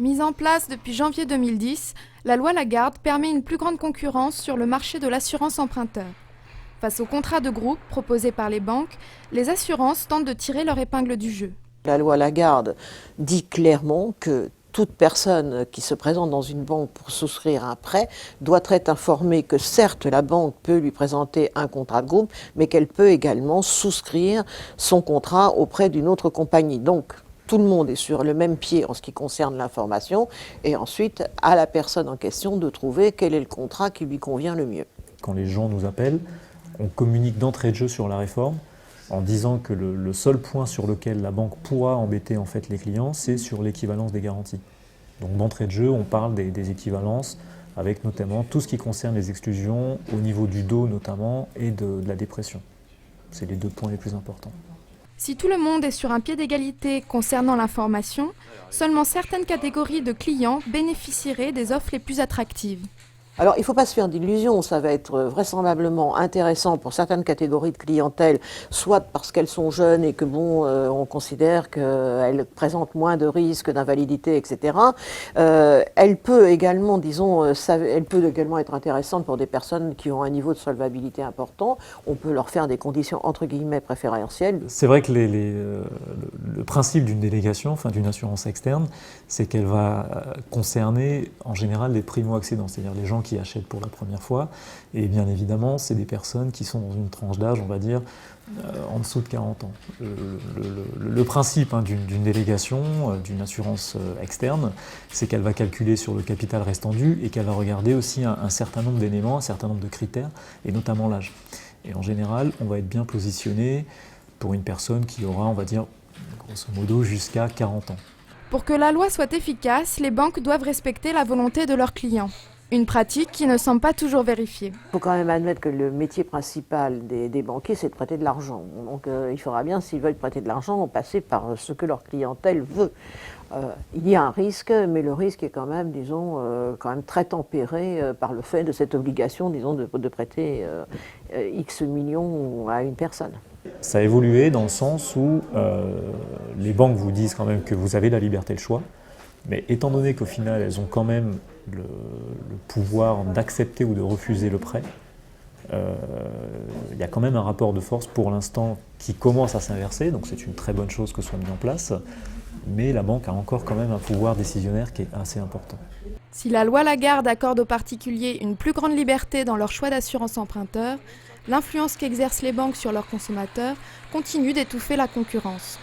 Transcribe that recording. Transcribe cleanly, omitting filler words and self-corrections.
Mise en place depuis janvier 2010, la loi Lagarde permet une plus grande concurrence sur le marché de l'assurance emprunteur. Face aux contrats de groupe proposés par les banques, les assurances tentent de tirer leur épingle du jeu. La loi Lagarde dit clairement que toute personne qui se présente dans une banque pour souscrire un prêt doit être informée que certes la banque peut lui présenter un contrat de groupe, mais qu'elle peut également souscrire son contrat auprès d'une autre compagnie. Donc tout le monde est sur le même pied en ce qui concerne l'information et ensuite à la personne en question de trouver quel est le contrat qui lui convient le mieux. Quand les gens nous appellent, on communique d'entrée de jeu sur la réforme en disant que le seul point sur lequel la banque pourra embêter en fait les clients, c'est sur l'équivalence des garanties. Donc d'entrée de jeu, on parle des équivalences avec notamment tout ce qui concerne les exclusions au niveau du dos notamment et de la dépression. C'est les deux points les plus importants. Si tout le monde est sur un pied d'égalité concernant l'information, seulement certaines catégories de clients bénéficieraient des offres les plus attractives. Alors, il ne faut pas se faire d'illusions, ça va être vraisemblablement intéressant pour certaines catégories de clientèle, soit parce qu'elles sont jeunes et que on considère qu'elles présentent moins de risques d'invalidité, etc. Elle peut également, elle peut également être intéressante pour des personnes qui ont un niveau de solvabilité important. On peut leur faire des conditions entre guillemets préférentielles. C'est vrai que le principe d'une délégation, enfin d'une assurance externe, c'est qu'elle va concerner en général les primo-accédants, c'est-à-dire les gens qui achètent pour la première fois. Et bien évidemment, c'est des personnes qui sont dans une tranche d'âge, on va dire, en dessous de 40 ans. Le principe d'une délégation, d'une assurance externe, c'est qu'elle va calculer sur le capital restant dû et qu'elle va regarder aussi un certain nombre d'éléments, un certain nombre de critères, et notamment l'âge. Et en général, on va être bien positionné pour une personne qui aura, on va dire, grosso modo, jusqu'à 40 ans. Pour que la loi soit efficace, les banques doivent respecter la volonté de leurs clients. Une pratique qui ne semble pas toujours vérifiée. Il faut quand même admettre que le métier principal des banquiers, c'est de prêter de l'argent. Donc il faudra bien, s'ils veulent prêter de l'argent, passer par ce que leur clientèle veut. Il y a un risque, mais le risque est quand même, quand même très tempéré par le fait de cette obligation, de prêter X millions à une personne. Ça a évolué dans le sens où les banques vous disent quand même que vous avez la liberté de choix, mais étant donné qu'au final elles ont quand même le pouvoir d'accepter ou de refuser le prêt, il y a quand même un rapport de force pour l'instant qui commence à s'inverser, donc c'est une très bonne chose que ce soit mis en place, mais la banque a encore quand même un pouvoir décisionnaire qui est assez important. Si la loi Lagarde accorde aux particuliers une plus grande liberté dans leur choix d'assurance emprunteur, l'influence qu'exercent les banques sur leurs consommateurs continue d'étouffer la concurrence.